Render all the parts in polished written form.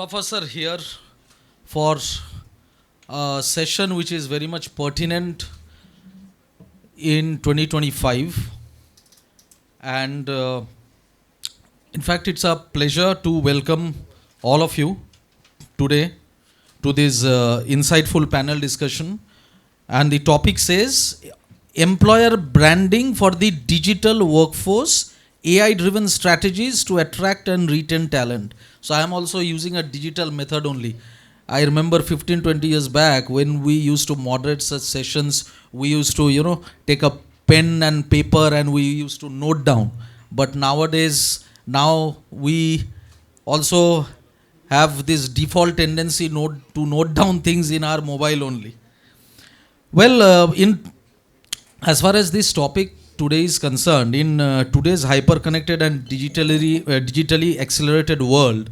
All of us are here for a session which is very much pertinent in 2025, and in fact it's a pleasure to welcome all of you today to this insightful panel discussion, and the topic says employer branding for the digital workforce, AI driven strategies to attract and retain talent. So I am also using a digital method only. I remember 15-20 years back when we used to moderate such sessions, we used to take a pen and paper and we used to note down. But nowadays, now we also have this default tendency to note down things in our mobile only. Well, as far as this topic today is concerned, in today's hyper-connected and digitally accelerated world,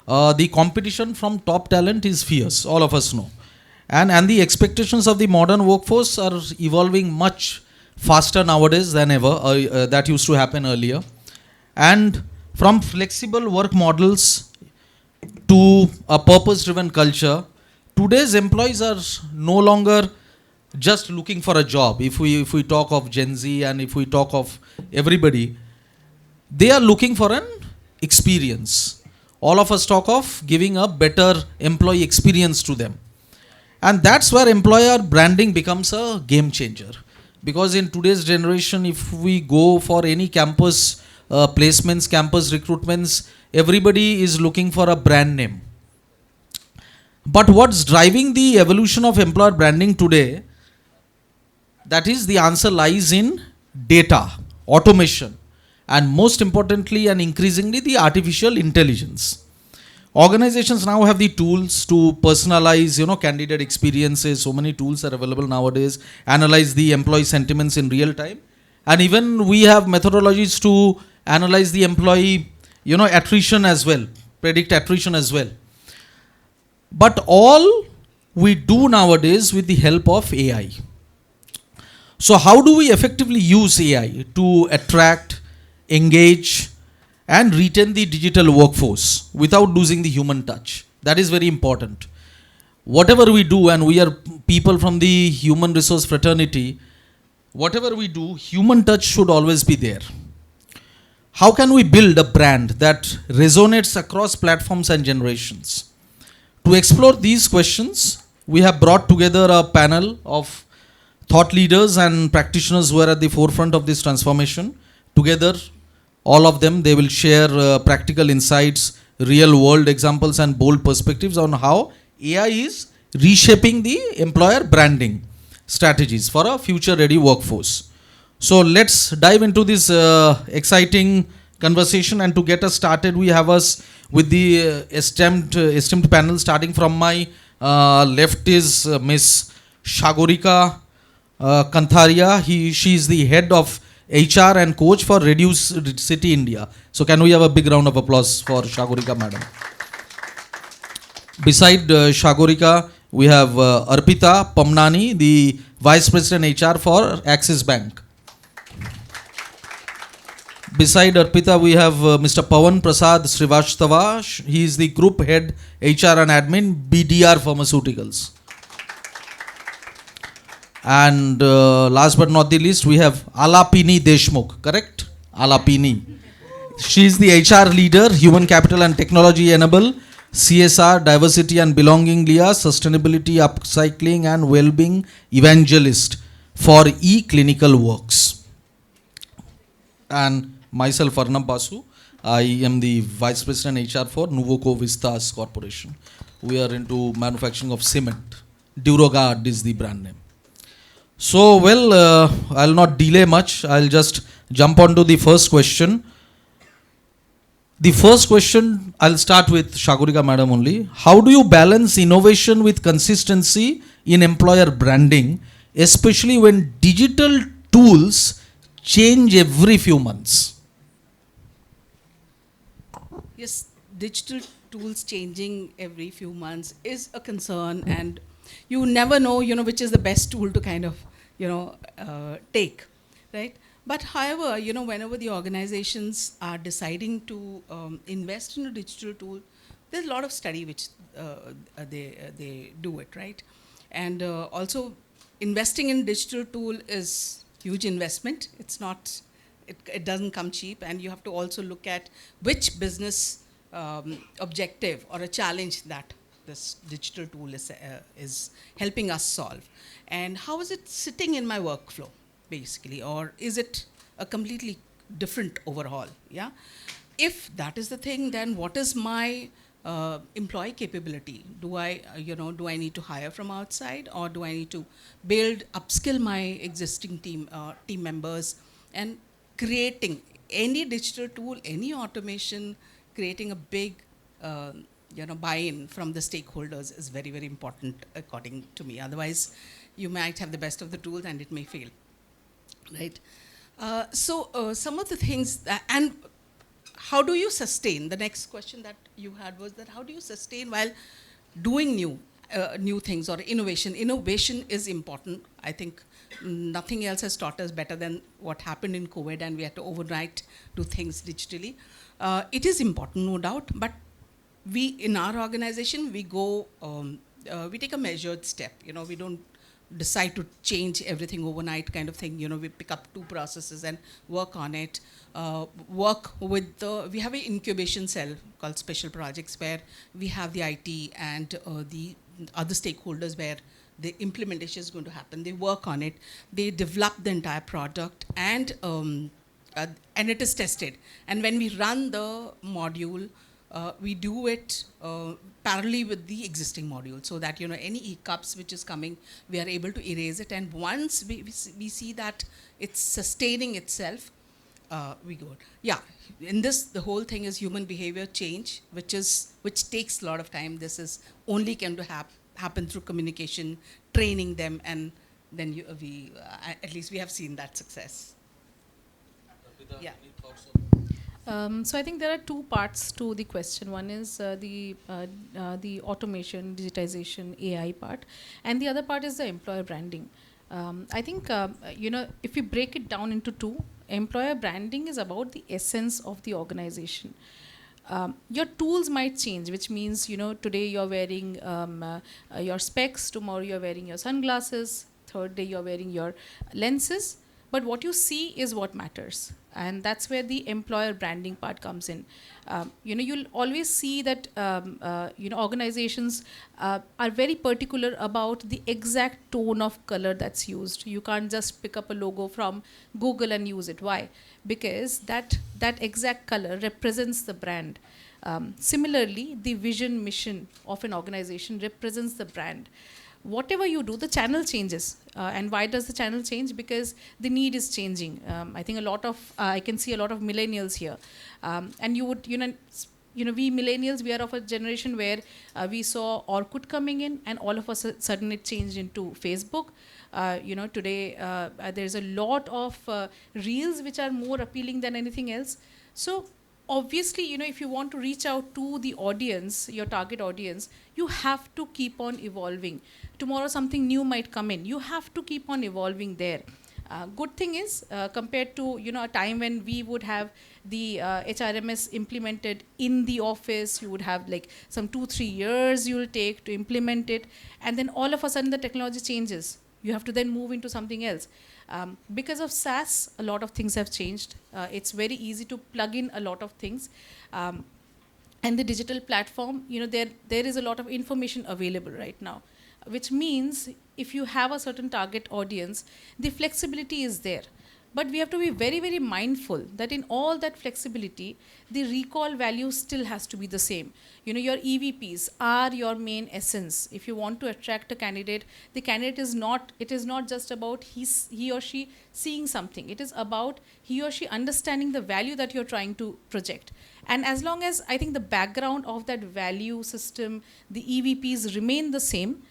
the competition from top talent is fierce, all of us know. And the expectations of the modern workforce are evolving much faster nowadays than ever. That used to happen earlier. And from flexible work models to a purpose-driven culture, today's employees are no longer just looking for a job. If we talk of Gen Z and if we talk of everybody, they are looking for an experience. All of us talk of giving a better employee experience to them. And that's where employer branding becomes a game changer. Because in today's generation, if we go for any campus placements, campus recruitments, everybody is looking for a brand name. But what's driving the evolution of employer branding today? That is, the answer lies in data, automation, and most importantly and increasingly the artificial intelligence. Organizations now have the tools to personalize, candidate experiences. So many tools are available nowadays. Analyze the employee sentiments in real time, and even we have methodologies to analyze the employee, attrition as well, predict attrition as well. But all we do nowadays with the help of AI. So how do we effectively use AI to attract, engage, and retain the digital workforce without losing the human touch? That is very important. Whatever we do, and we are people from the human resource fraternity, whatever we do, human touch should always be there. How can we build a brand that resonates across platforms and generations? To explore these questions, we have brought together a panel of thought leaders and practitioners who are at the forefront of this transformation. Together, all of them, they will share practical insights, real world examples and bold perspectives on how AI is reshaping the employer branding strategies for a future ready workforce. So let's dive into this exciting conversation, and to get us started, we have us with the esteemed panel. Starting from my left is Miss Shagorika Kantharia. She is the head of HR and coach for Reduce City India. So can we have a big round of applause for Shagorika madam? Beside Shagorika, we have Arpita Pamnani, the Vice President HR for Axis Bank. Beside Arpita, we have Mr. Pawan Prasad Srivastava. He is the Group Head HR and Admin, BDR Pharmaceuticals. And last but not the least, we have Alapini Deshmukh, correct? Alapini. She is the HR leader, Human Capital and Technology Enable, CSR, Diversity and Belonging LIA, Sustainability, Upcycling and Wellbeing Evangelist for eClinical Works. And myself, Arnab Basu, I am the Vice President HR for Nuvoco Vistas Corporation. We are into manufacturing of cement. Durogard is the brand name. So, well, I'll not delay much. I'll just jump on to the first question. The first question, I'll start with Shagorika madam only. How do you balance innovation with consistency in employer branding, especially when digital tools change every few months? Yes, digital tools changing every few months is a concern, and you never know, which is the best tool to kind of, take, right? But however, whenever the organizations are deciding to invest in a digital tool, there's a lot of study which they do it, right? And also investing in digital tool is huge investment. It's not, it doesn't come cheap, and you have to also look at which business objective or a challenge that this digital tool is helping us solve, and how is it sitting in my workflow, basically, or is it a completely different overhaul? Yeah, if that is the thing, then what is my employee capability? Do I, do I need to hire from outside, or do I need to build, upskill my existing team members? And creating any digital tool, any automation, creating a big, buy-in from the stakeholders is very, very important, according to me. Otherwise, you might have the best of the tools and it may fail, right? So some of the things and how do you sustain? The next question that you had was that how do you sustain while doing new things or innovation? Innovation is important. I think nothing else has taught us better than what happened in COVID, and we had to overnight do things digitally. It is important, no doubt, but we, in our organization, we go, we take a measured step. We don't decide to change everything overnight kind of thing. We pick up 2 processes and work on it. Work with we have an incubation cell called Special Projects, where we have the IT and the other stakeholders where the implementation is going to happen. They work on it. They develop the entire product, and it is tested. And when we run the module, we do it parallelly with the existing module, so that any hiccups which is coming, we are able to erase it. And once we see that it's sustaining itself, we go. Yeah, in this, the whole thing is human behavior change, which takes a lot of time. This is only can to happen through communication, training them, and then at least we have seen that success. Yeah. So I think there are 2 parts to the question. One is the automation, digitization, AI part, and the other part is the employer branding. I think if we break it down into 2, employer branding is about the essence of the organization. Your tools might change, which means today you're wearing your specs, tomorrow you're wearing your sunglasses, third day you're wearing your lenses. But what you see is what matters, and that's where the employer branding part comes in. You'll always see that organizations are very particular about the exact tone of color that's used. You can't just pick up a logo from Google and use it. Why? Because that exact color represents the brand. Similarly, the vision, mission of an organization represents the brand. Whatever you do, the channel changes. And why does the channel change? Because the need is changing. I think I can see a lot of millennials here. And you would, we millennials, we are of a generation where we saw Orkut coming in, and all of a sudden it changed into Facebook. Today there's a lot of reels which are more appealing than anything else. So obviously, if you want to reach out to the audience, your target audience, you have to keep on evolving. Tomorrow something new might come in. You have to keep on evolving there. Good thing is, compared to a time when we would have the HRMS implemented in the office, you would have like some 2-3 years you will take to implement it, and then all of a sudden the technology changes. You have to then move into something else. Because of SaaS, a lot of things have changed. It's very easy to plug in a lot of things. And the digital platform, there is a lot of information available right now, which means if you have a certain target audience, the flexibility is there. But we have to be very, very mindful that in all that flexibility, the recall value still has to be the same. Your EVPs are your main essence. If you want to attract a candidate, the candidate is not just about he or she seeing something. It is about he or she understanding the value that you're trying to project. And as long as I think the background of that value system, the EVPs remain the same,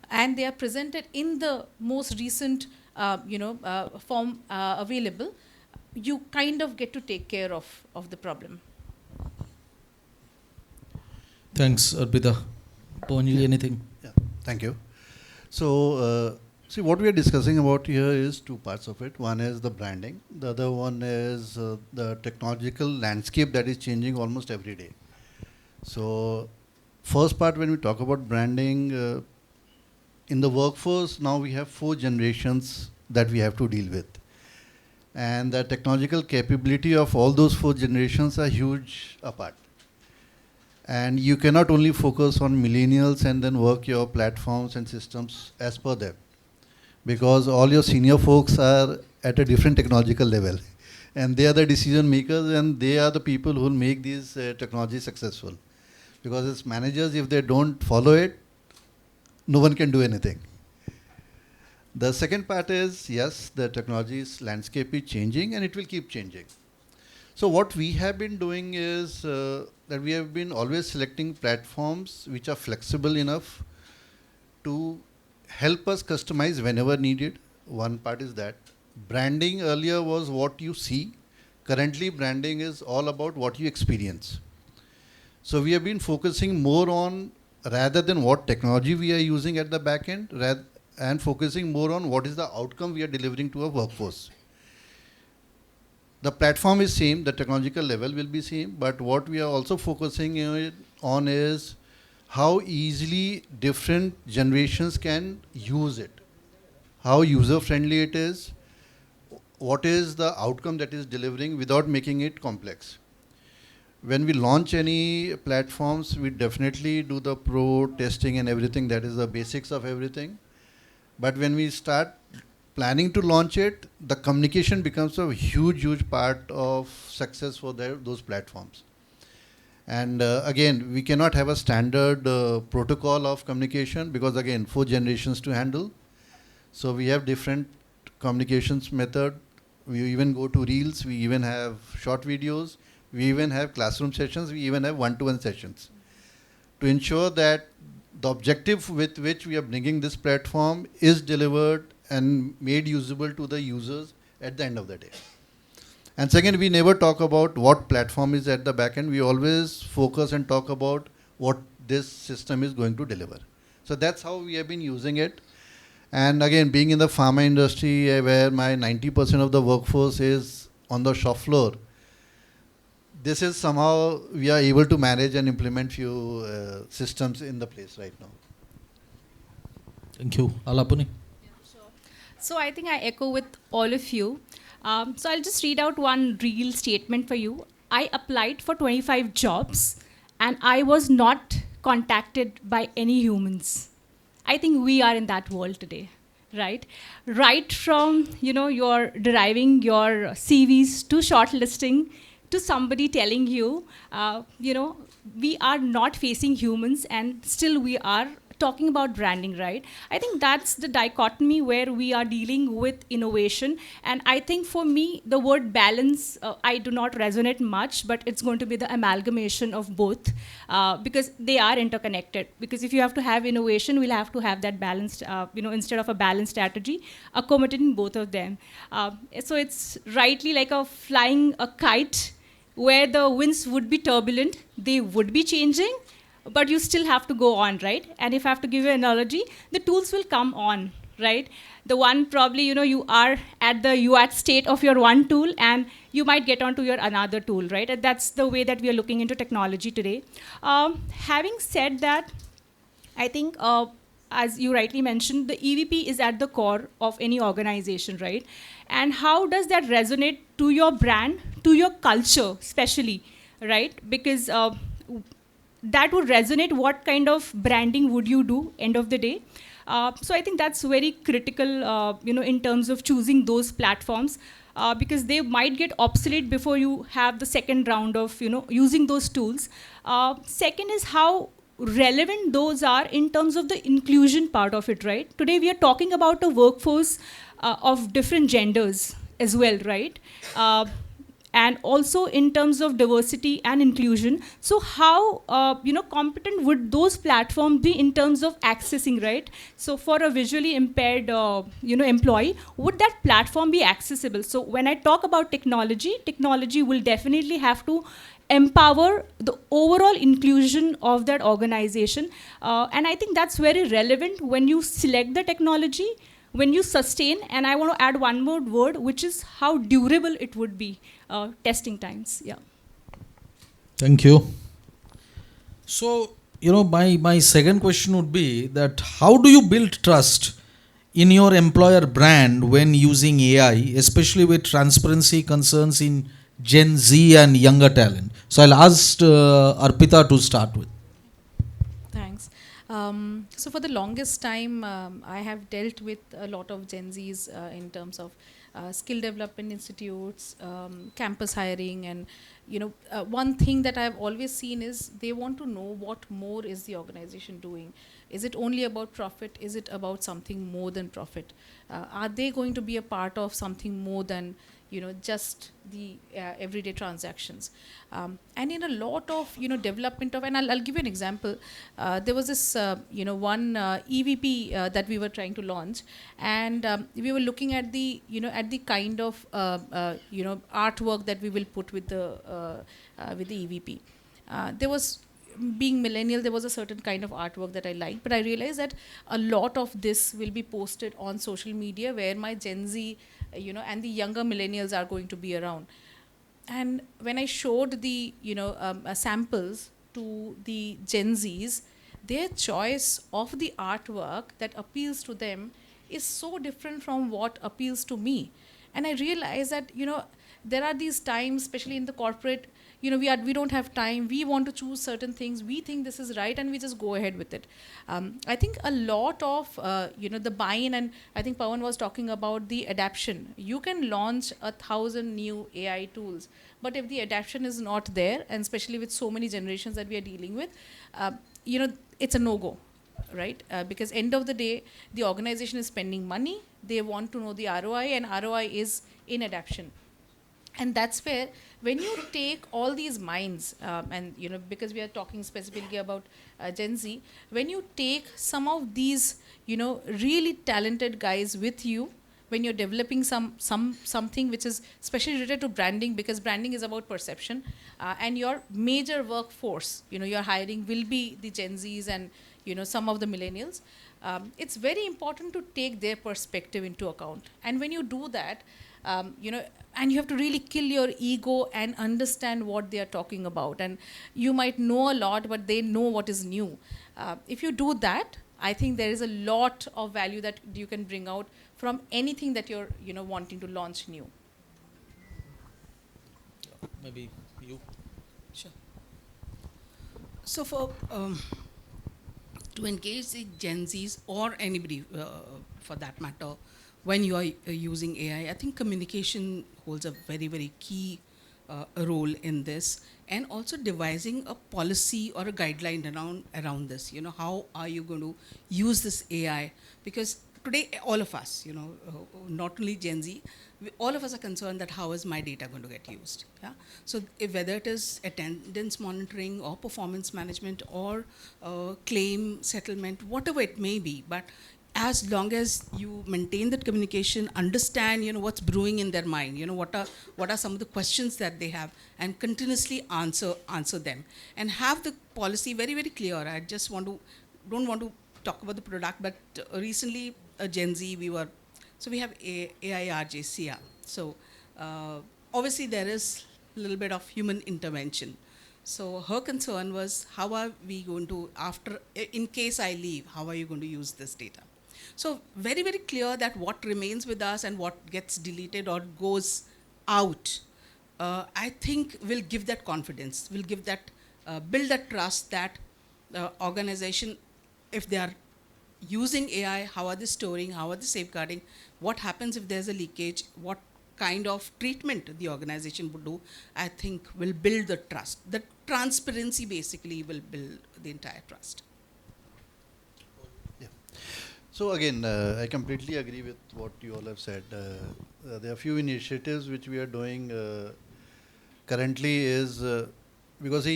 and they are presented in the most recent form available, you kind of get to take care of the problem. Thanks, Arpita. Ponji, anything? Yeah, thank you. So, see, what we are discussing about here is 2 parts of it. One is the branding. The other one is the technological landscape that is changing almost every day. So, first part, when we talk about branding, in the workforce, now we have 4 generations that we have to deal with. And the technological capability of all those 4 generations are huge apart. And you cannot only focus on millennials and then work your platforms and systems as per them, because all your senior folks are at a different technological level. And they are the decision makers, and they are the people who will make these technologies successful. Because as managers, if they don't follow it, no one can do anything. The second part is, yes, the technology's landscape is changing and it will keep changing. So what we have been doing is that we have been always selecting platforms which are flexible enough to help us customize whenever needed. One part is that. Branding earlier was what you see. Currently, branding is all about what you experience. So we have been focusing more on, rather than what technology we are using at the back end, and focusing more on what is the outcome we are delivering to our workforce. The platform is same, the technological level will be same, but what we are also focusing on is how easily different generations can use it, how user friendly it is, what is the outcome that is delivering without making it complex. When we launch any platforms, we definitely do the pro testing and everything, that is the basics of everything. But when we start planning to launch it, the communication becomes a huge part of success for those platforms. And again, we cannot have a standard protocol of communication, because again, 4 generations to handle. So we have different communications method. We even go to reels, we even have short videos, we even have classroom sessions, we even have one-to-one sessions, to ensure that the objective with which we are bringing this platform is delivered and made usable to the users at the end of the day. And second, we never talk about what platform is at the back end. We always focus and talk about what this system is going to deliver. So that's how we have been using it. And again, being in the pharma industry, where my 90% of the workforce is on the shop floor, this is somehow we are able to manage and implement few systems in the place right now. Thank you. Alapuni? So I think I echo with all of you. So I'll just read out one real statement for you. I applied for 25 jobs and I was not contacted by any humans. I think we are in that world today, right? Right from, you're deriving your CVs to shortlisting, to somebody telling you, we are not facing humans and still we are talking about branding, right? I think that's the dichotomy where we are dealing with innovation. And I think for me, the word balance, I do not resonate much, but it's going to be the amalgamation of both because they are interconnected. Because if you have to have innovation, we'll have to have that balanced, instead of a balanced strategy, accommodating both of them. So it's rightly like a flying a kite where the winds would be turbulent, they would be changing, but you still have to go on, right? And if I have to give you an analogy, the tools will come on, right? The one probably, you are at the UAT state of your one tool and you might get onto your another tool, right? And that's the way that we are looking into technology today. Having said that, I think, as you rightly mentioned, the EVP is at the core of any organization, right? And how does that resonate to your brand, to your culture, especially, right? Because that would resonate. What kind of branding would you do end of the day? So I think that's very critical, in terms of choosing those platforms, because they might get obsolete before you have the second round of, using those tools. Second is how relevant those are in terms of the inclusion part of it, right? Today we are talking about a workforce of different genders as well, right? And also in terms of diversity and inclusion. So how competent would those platforms be in terms of accessing, right? So for a visually impaired employee, would that platform be accessible? So when I talk about technology will definitely have to empower the overall inclusion of that organization. And I think that's very relevant when you select the technology, when you sustain, and I want to add one more word, which is how durable it would be, testing times. Yeah. Thank you. So my second question would be that how do you build trust in your employer brand when using AI, especially with transparency concerns in Gen Z and younger talent? So I'll ask Arpita to start with. Thanks. So for the longest time, I have dealt with a lot of Gen Zs in terms of skill development institutes, campus hiring, and one thing that I've always seen is they want to know what more is the organization doing. Is it only about profit? Is it about something more than profit? Are they going to be a part of something more than just the everyday transactions? And in a lot of development of, and I'll give you an example. There was this one EVP that we were trying to launch, and we were looking at the kind of artwork that we will put with the EVP. There was, being millennial, there was a certain kind of artwork that I liked, but I realized that a lot of this will be posted on social media where my Gen Z and the younger millennials are going to be around. And when I showed the samples to the Gen Zs, their choice of the artwork that appeals to them is so different from what appeals to me. And I realized that there are these times, especially in the corporate, we don't have time, we want to choose certain things, we think this is right, and we just go ahead with it. I think a lot of the buy-in, and I think Pawan was talking about the adaption. You can launch 1,000 new AI tools, but if the adaption is not there, and especially with so many generations that we are dealing with, it's a no-go, right? Because end of the day, the organization is spending money, they want to know the ROI, and ROI is in adaption. And that's where, when you take all these minds, and because we are talking specifically about Gen Z, when you take some of these really talented guys with you, when you're developing something which is especially related to branding, because branding is about perception, and your major workforce, you're hiring, will be the Gen Zs and some of the millennials. It's very important to take their perspective into account. And when you do that, and you have to really kill your ego and understand what they are talking about. And you might know a lot, but they know what is new. If you do that, I think there is a lot of value that you can bring out from anything that you're wanting to launch new. Maybe you. Sure. So to engage the Gen Zs or anybody for that matter, when you are using AI, I think communication holds a very, very key role in this, and also devising a policy or a guideline around this. How are you going to use this AI? Because today, all of us, not only Gen Z, all of us are concerned that how is my data going to get used? Yeah. So whether it is attendance monitoring or performance management or claim settlement, whatever it may be, but as long as you maintain that communication, understand what's brewing in their mind, what are some of the questions that they have, and continuously answer them, and have the policy very, very clear. I just don't want to talk about the product, but recently a Gen Z, we have AIRJ SIA. So obviously there is a little bit of human intervention. So her concern was, how are we going to, in case I leave, how are you going to use this data? So very, very clear that what remains with us and what gets deleted or goes out, I think will give that confidence, will give that, build that trust that organization, if they are using AI, how are they storing, how are they safeguarding, what happens if there's a leakage, what kind of treatment the organization would do, I think will build the trust. The transparency basically will build the entire trust. So again, I completely agree with what you all have said. There are a few initiatives which we are doing currently is because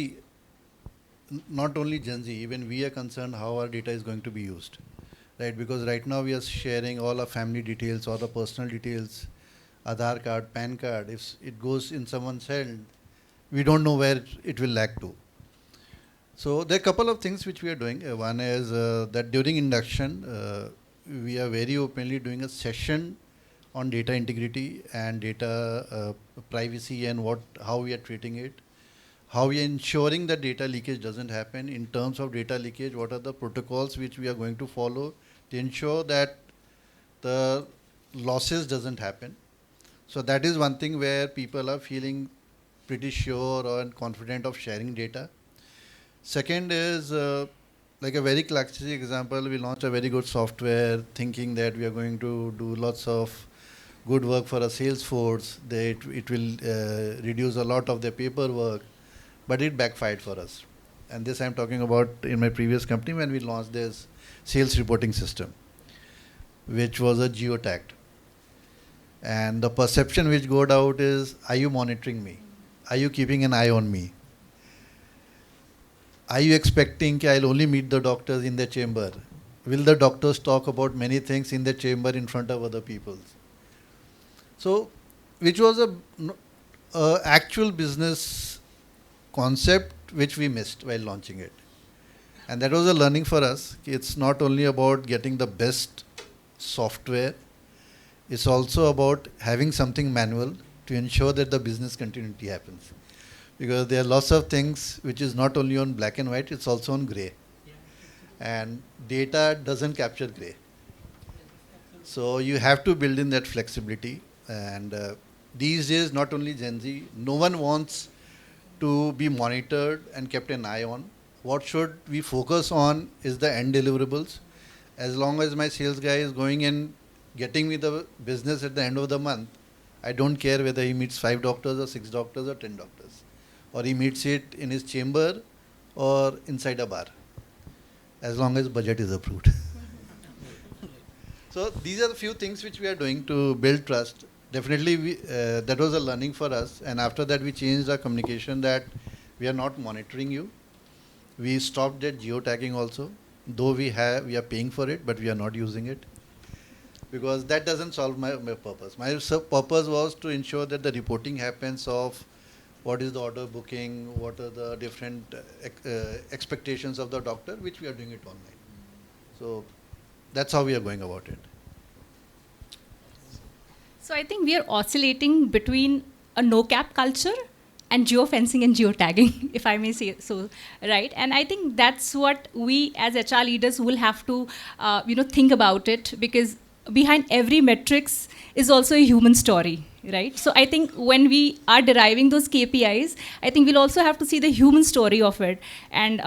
not only Gen Z, even we are concerned how our data is going to be used, right? Because right now we are sharing all our family details, all the personal details, Aadhaar card, PAN card. If it goes in someone's hand, we don't know where it will lag to. So there are a couple of things which we are doing. One is that during induction, we are very openly doing a session on data integrity and data privacy and how we are treating it. how we are ensuring that data leakage doesn't happen. In terms of data leakage, what are the protocols which we are going to follow to ensure that the losses doesn't happen. So that is one thing where people are feeling pretty sure or confident of sharing data. Second is like a very classic example, we launched a very good software thinking that we are going to do lots of good work for a sales force, that it will reduce a lot of their paperwork, but it backfired for us. And this I'm talking about in my previous company when we launched this sales reporting system, which was a geotagged. And the perception which got out is, are you monitoring me? Are you keeping an eye on me? Are you expecting that I'll only meet the doctors in their chamber? Will the doctors talk about many things in the chamber in front of other people? So, which was a actual business concept which we missed while launching it. And that was a learning for us. It's not only about getting the best software, it's also about having something manual to ensure that the business continuity happens. Because there are lots of things which is not only on black and white, it's also on gray. And data doesn't capture gray. So you have to build in that flexibility. And these days, not only Gen Z, no one wants to be monitored and kept an eye on. What should we focus on is the end deliverables. As long as my sales guy is going and getting me the business at the end of the month, I don't care whether he meets 5 doctors or 6 doctors or 10 doctors. Or he meets it in his chamber or inside a bar, as long as budget is approved. So these are the few things which we are doing to build trust. Definitely that was a learning for us, and after that we changed our communication that we are not monitoring you. We stopped that geotagging also, though we are paying for it, but we are not using it. Because that doesn't solve my purpose. My purpose was to ensure that the reporting happens of what is the order booking, what are the different expectations of the doctor, which we are doing it online. So that's how we are going about it. So I think we are oscillating between a no-cap culture and geofencing and geotagging, if I may say so, right? And I think that's what we as HR leaders will have to, think about it, because behind every metrics is also a human story, right? So I think when we are deriving those KPIs, I think we'll also have to see the human story of it. And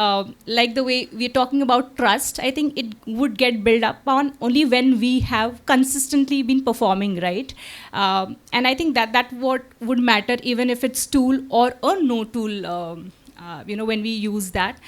like the way we're talking about trust, I think it would get built up on only when we have consistently been performing, right? And I think that what would matter, even if it's tool or a no tool, when we use that.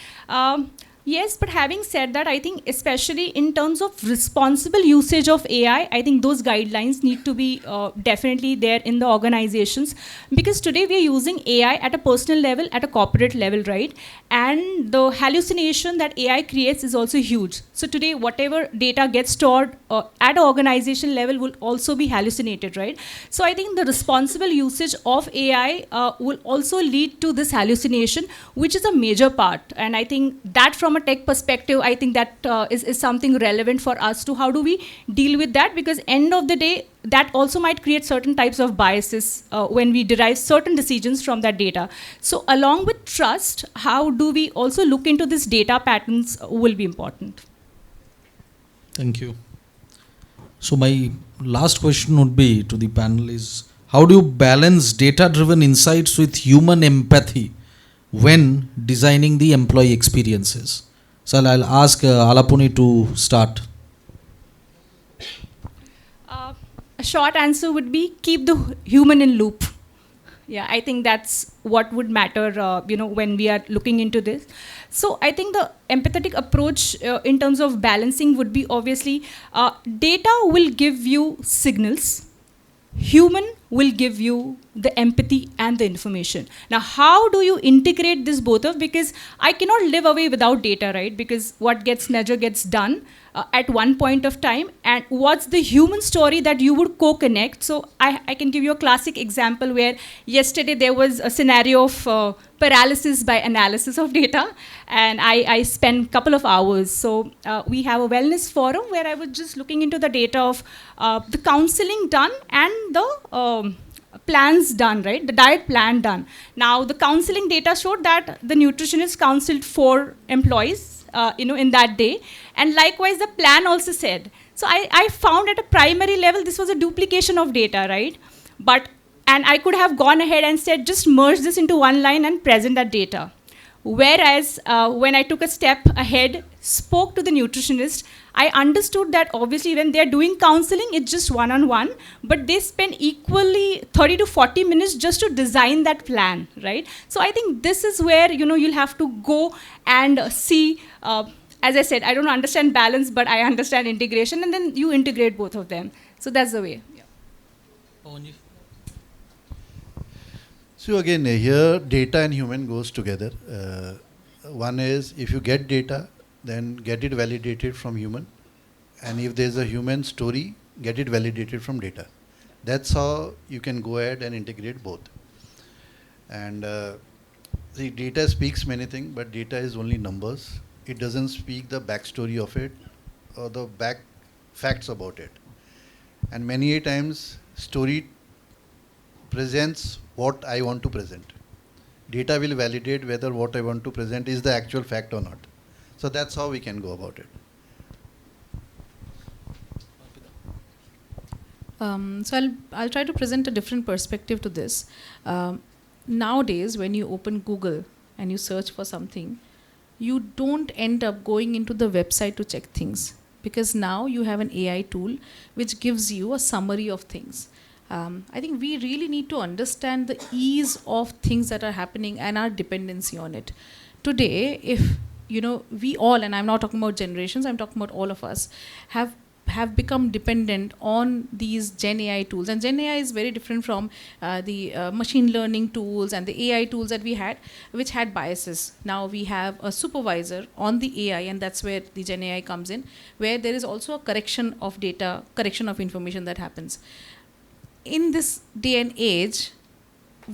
Yes, but having said that, I think especially in terms of responsible usage of AI, I think those guidelines need to be definitely there in the organizations, because today we are using AI at a personal level, at a corporate level, right? And the hallucination that AI creates is also huge. So today, whatever data gets stored at an organization level will also be hallucinated, right? So I think the responsible usage of AI will also lead to this hallucination, which is a major part. And I think that from a tech perspective, I think that is something relevant for us to how do we deal with that, because end of the day, that also might create certain types of biases when we derive certain decisions from that data. So along with trust, how do we also look into this data patterns will be important. Thank you. So my last question would be to the panel is, how do you balance data-driven insights with human empathy when designing the employee experiences? So I'll ask Alapuni to start. A short answer would be keep the human in loop. Yeah, I think that's what would matter, when we are looking into this. So I think the empathetic approach in terms of balancing would be obviously data will give you signals. Human will give you the empathy and the information. Now, how do you integrate this both of? Because I cannot live away without data, right? Because what gets measured gets done at one point of time. And what's the human story that you would co-connect? So I can give you a classic example where yesterday there was a scenario of paralysis by analysis of data. And I spent a couple of hours. So we have a wellness forum where I was just looking into the data of the counseling done and the plans done, right? The diet plan done. Now, the counseling data showed that the nutritionist counseled 4 employees, in that day. And likewise, the plan also said. So I found at a primary level, this was a duplication of data, right? And I could have gone ahead and said, just merge this into one line and present that data. Whereas when I took a step ahead, spoke to the nutritionist, I understood that obviously when they're doing counseling, it's just one-on-one, but they spend equally 30 to 40 minutes just to design that plan, right? So I think this is where, you'll have to go and see, as I said, I don't understand balance, but I understand integration, and then you integrate both of them. So that's the way. Yeah. Pawanji? So again, here data and human goes together. One is, if you get data, then get it validated from human. And if there's a human story, get it validated from data. That's how you can go ahead and integrate both. And see, data speaks many things, but data is only numbers. It doesn't speak the backstory of it or the back facts about it. And many a times, story presents what I want to present. Data will validate whether what I want to present is the actual fact or not. So that's how we can go about it. So I'll try to present a different perspective to this. Nowadays, when you open Google and you search for something, you don't end up going into the website to check things, because now you have an AI tool which gives you a summary of things. I think we really need to understand the ease of things that are happening and our dependency on it. Today, if we all, and I'm not talking about generations, I'm talking about all of us, have become dependent on these Gen AI tools. And Gen AI is very different from the machine learning tools and the AI tools that we had, which had biases. Now we have a supervisor on the AI, and that's where the Gen AI comes in, where there is also a correction of data, correction of information that happens. In this day and age,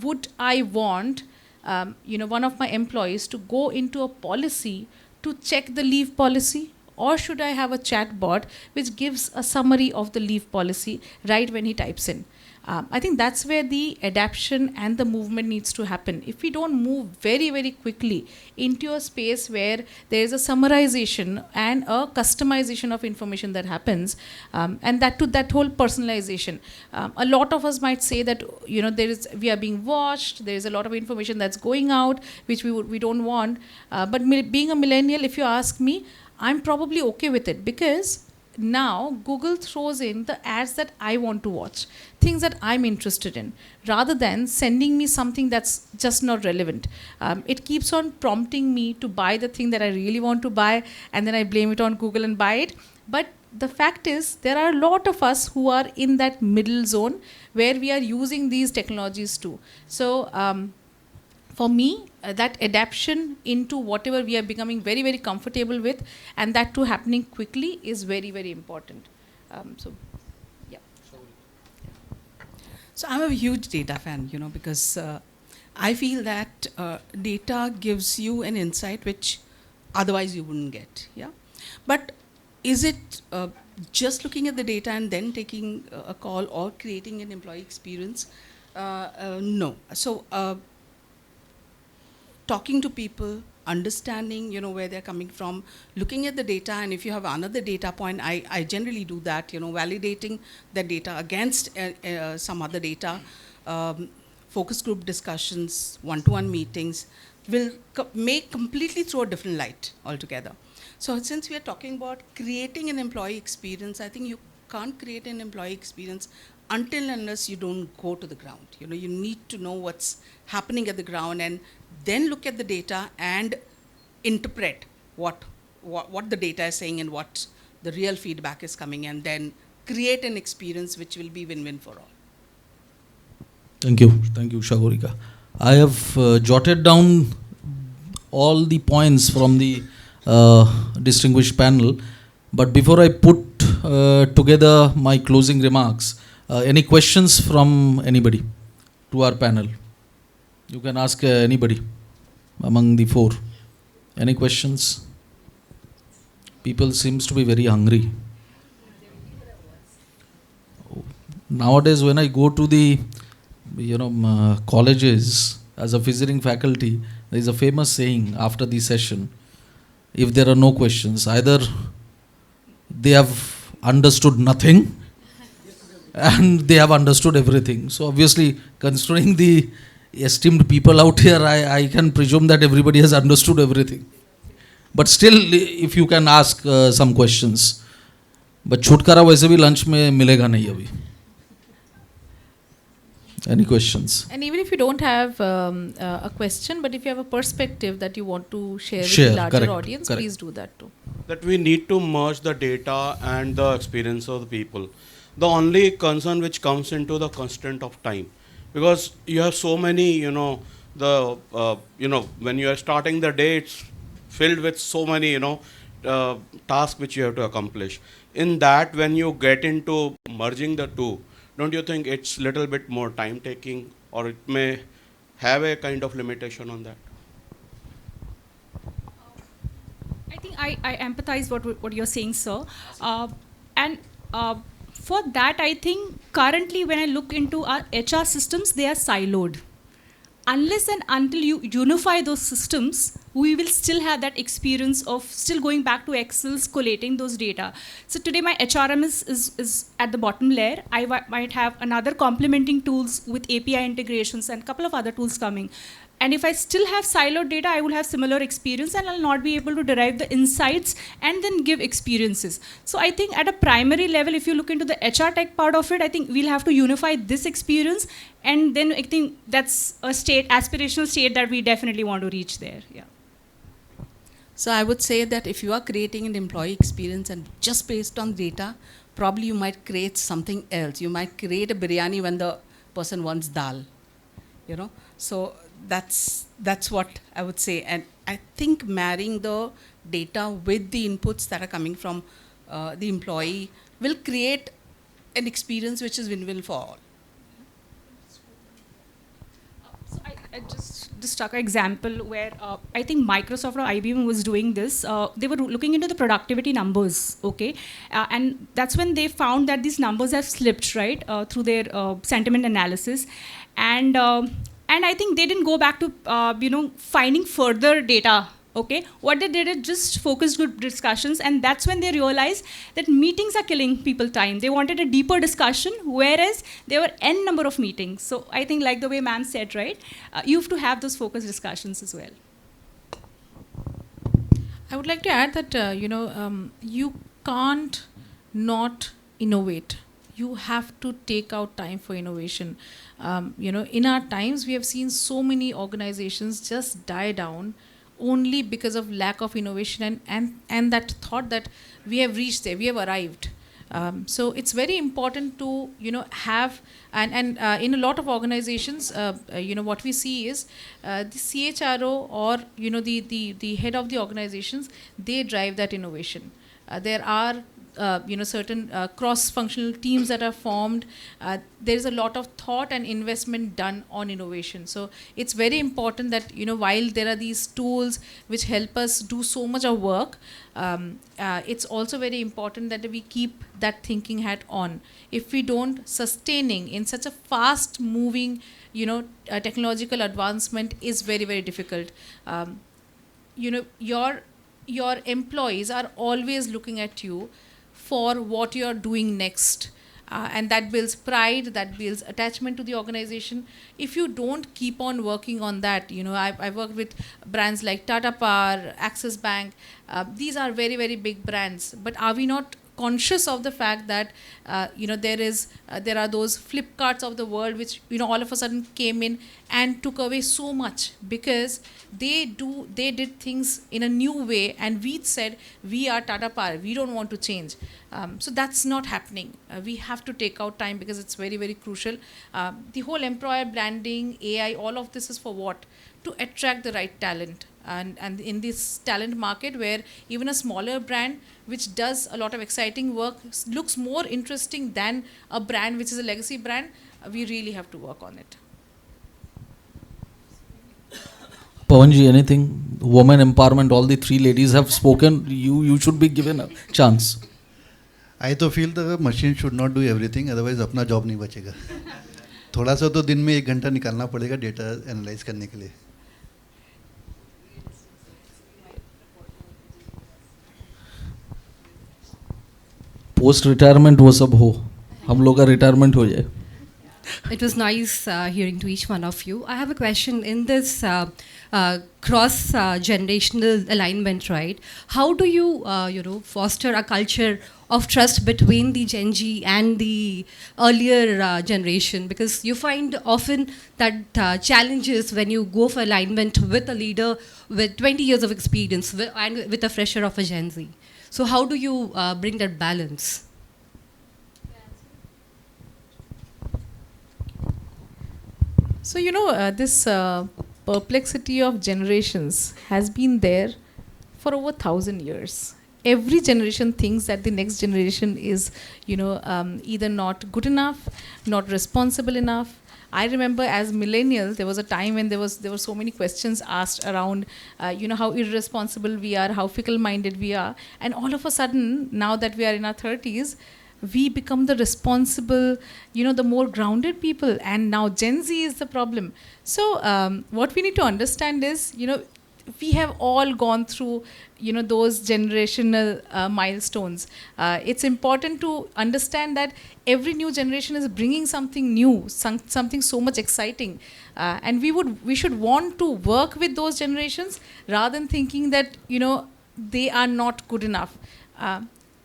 would I want one of my employees to go into a policy to check the leave policy? Or should I have a chat bot which gives a summary of the leave policy right when he types in? I think that's where the adaptation and the movement needs to happen. If we don't move very, very quickly into a space where there is a summarization and a customization of information that happens, and that whole personalization. A lot of us might say that we are being watched. There is a lot of information that's going out which we don't want. But being a millennial, if you ask me, I'm probably okay with it, because now Google throws in the ads that I want to watch, things that I'm interested in, rather than sending me something that's just not relevant. It keeps on prompting me to buy the thing that I really want to buy, and then I blame it on Google and buy it. But the fact is, there are a lot of us who are in that middle zone where we are using these technologies too. So for me, that adaptation into whatever we are becoming very, very comfortable with, and that too happening quickly, is very, very important. Yeah. So I'm a huge data fan, because I feel that data gives you an insight which otherwise you wouldn't get. Yeah. But is it just looking at the data and then taking a call or creating an employee experience? No. So talking to people, understanding, where they're coming from, looking at the data, and if you have another data point, I generally do that, validating the data against some other data, focus group discussions, one-to-one meetings, will make completely throw a different light altogether. So since we are talking about creating an employee experience, I think you can't create an employee experience until unless you don't go to the ground. You need to know what's happening at the ground, and then look at the data and interpret what the data is saying and what the real feedback is coming, and then create an experience which will be win-win for all. Thank you, Shagorika. I have jotted down all the points from the distinguished panel, but before I put together my closing remarks, any questions from anybody to our panel? You can ask anybody among the 4. Any questions? People seems to be very hungry. Nowadays, when I go to the colleges, as a visiting faculty, there is a famous saying after the session: if there are no questions, either they have understood nothing and they have understood everything. So obviously, considering the esteemed people out here, I can presume that everybody has understood everything. But still, if you can ask some questions. But छुटकारा वैसे भी lunch में मिलेगा नहीं अभी. Any questions? And even if you don't have a question, but if you have a perspective that you want to share with Share, the larger correct, audience, correct. please do that too. That we need to merge the data and the experience of the people. The only concern which comes into the constraint of time, because you have so many, when you are starting the day, it's filled with so many, tasks which you have to accomplish. In that, when you get into merging the two, don't you think it's little bit more time taking, or it may have a kind of limitation on that? I think I empathize what you're saying, sir. And for that, I think currently when I look into our HR systems, they are siloed. Unless and until you unify those systems, we will still have that experience of still going back to Excel's, collating those data. So today my HRM is at the bottom layer. I might have another complementing tools with API integrations and a couple of other tools coming. And if I still have siloed data, I will have similar experience and I'll not be able to derive the insights and then give experiences. So I think at a primary level, if you look into the HR tech part of it, I think we'll have to unify this experience. And then I think that's a aspirational state that we definitely want to reach there. Yeah. So I would say that if you are creating an employee experience and just based on data, probably you might create something else. You might create a biryani when the person wants dal, So that's what I would say. And I think marrying the data with the inputs that are coming from the employee will create an experience which is win-win for all. So I just struck an example where I think Microsoft or IBM was doing this. They were looking into the productivity numbers, okay? And that's when they found that these numbers have slipped, right, through their sentiment analysis. And I think they didn't go back to, finding further data, okay? What they did is just focused group discussions, and that's when they realized that meetings are killing people time. They wanted a deeper discussion, whereas there were n number of meetings. So I think like the way ma'am said, right, you have to have those focused discussions as well. I would like to add that, you can't not innovate. You have to take out time for innovation. In our times, we have seen so many organizations just die down only because of lack of innovation and that thought that we have reached there, we have arrived. So it's very important to have and in a lot of organizations, what we see is the CHRO or the head of the organizations, they drive that innovation. There are certain cross-functional teams that are formed. There is a lot of thought and investment done on innovation. So it's very important that while there are these tools which help us do so much of work, it's also very important that we keep that thinking hat on. If we don't, sustaining in such a fast-moving, technological advancement is very, very difficult. Your employees are always looking at you for what you're doing next. And that builds pride, that builds attachment to the organization. If you don't keep on working on that, I've worked with brands like Tata Power, Axis Bank. These are very, very big brands. But are we not conscious of the fact that there are those Flipkarts of the world which all of a sudden came in and took away so much because they did things in a new way, and we said we are Tata Power, we don't want to change. So that's not happening. We have to take out time because it's very, very crucial. The whole employer branding, AI, all of this is for what? To attract the right talent. And in this talent market where even a smaller brand which does a lot of exciting work looks more interesting than a brand which is a legacy brand, we really have to work on it. Pawanji, anything? Women empowerment, all the three ladies have spoken. You should be given a chance. I feel the machine should not do everything, otherwise अपना job नहीं बचेगा. थोड़ा सा तो दिन में 1 घंटा निकालना पड़ेगा डेटा एनालाइज करने के लिए. पोस्ट रिटायरमेंट वो सब हो, हम लोग का रिटायरमेंट हो जाए. It was nice hearing to each one of you. I have a question in this cross generational alignment, right? How do you, foster a culture of trust between the Gen Z and the earlier generation? Because you find often that challenges when you go for alignment with a leader with 20 years of experience and with a fresher of a Gen Z. So how do you bring that balance? So, this perplexity of generations has been there for over 1,000 years. Every generation thinks that the next generation is, either not good enough, not responsible enough. I remember as millennials, there was a time when there were so many questions asked around, how irresponsible we are, how fickle-minded we are. And all of a sudden, now that we are in our 30s, we become the responsible, the more grounded people, and now Gen Z is the problem. So what we need to understand is, we have all gone through, those generational milestones. It's important to understand that every new generation is bringing something new, something so much exciting, and we should want to work with those generations rather than thinking that, they are not good enough.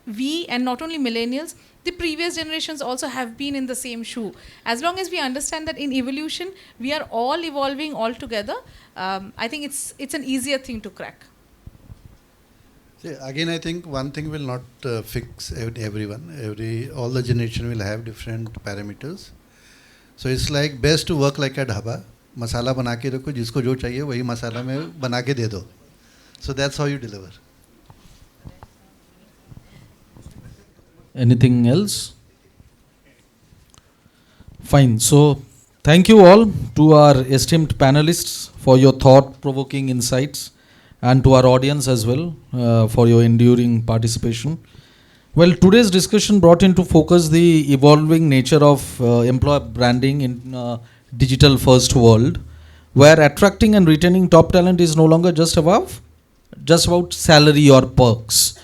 We, and not only millennials, the previous generations also have been in the same shoe. As long as we understand that in evolution, we are all evolving all together, I think it's an easier thing to crack. See, again, I think one thing will not fix everyone. All the generation will have different parameters. So it's like best to work like a dhaba. Masala bana ke rakho, jisko jo chahiye wahi masala mein bana ke de do. So that's how you deliver. Anything else? Fine. So, thank you all to our esteemed panelists for your thought-provoking insights, and to our audience as well for your enduring participation. Well, today's discussion brought into focus the evolving nature of employer branding in a digital-first world, where attracting and retaining top talent is no longer just about salary or perks,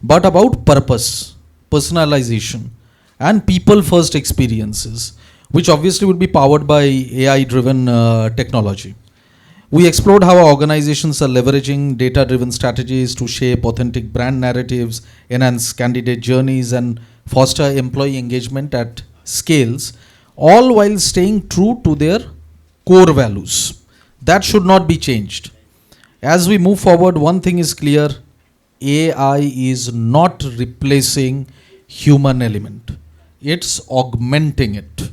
but about purpose, personalization, and people-first experiences, which obviously will be powered by AI-driven technology. We explored how organizations are leveraging data-driven strategies to shape authentic brand narratives, enhance candidate journeys, and foster employee engagement at scales, all while staying true to their core values. That should not be changed. As we move forward, one thing is clear: AI is not replacing human element. It's augmenting it.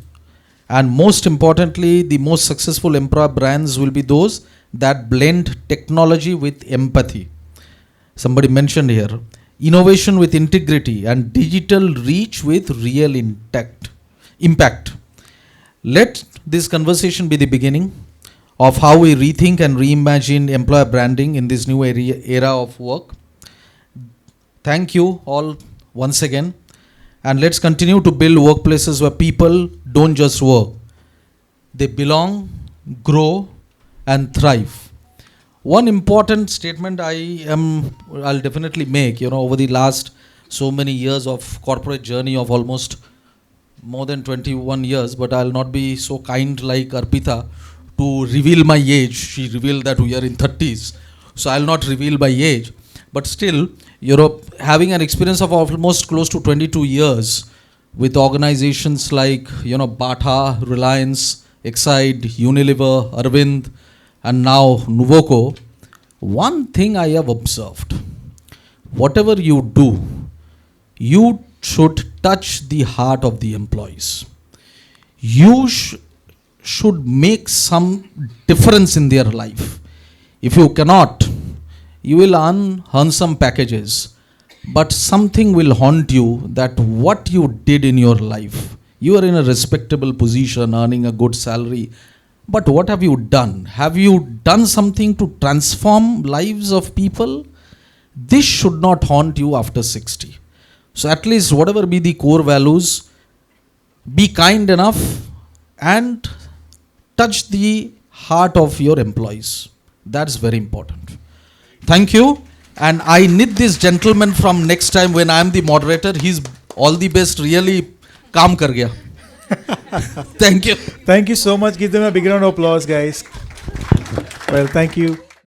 And most importantly, the most successful employer brands will be those that blend technology with empathy. Somebody mentioned here, innovation with integrity, and digital reach with real impact. Let this conversation be the beginning of how we rethink and reimagine employer branding in this new era of work. Thank you all once again. And let's continue to build workplaces where people don't just work. They belong, grow, and thrive. One important statement I'll definitely make, over the last so many years of corporate journey of almost more than 21 years, but I'll not be so kind like Arpita to reveal my age. She revealed that we are in 30s. So I'll not reveal my age. But still, having an experience of almost close to 22 years with organizations like, Bata, Reliance, Exide, Unilever, Arvind, and now Nuvoco, one thing I have observed: whatever you do, you should touch the heart of the employees. You should make some difference in their life. If you cannot, you will earn some packages, but something will haunt you, that what you did in your life. You are in a respectable position, earning a good salary, but what have you done? Have you done something to transform lives of people? This should not haunt you after 60. So at least whatever be the core values, be kind enough and touch the heart of your employees. That's very important. Thank you. And I need this gentleman from next time when I am the moderator. He's all the best. Really, काम कर गया. Thank you. Thank you so much. Give them a big round of applause, guys. Well, thank you.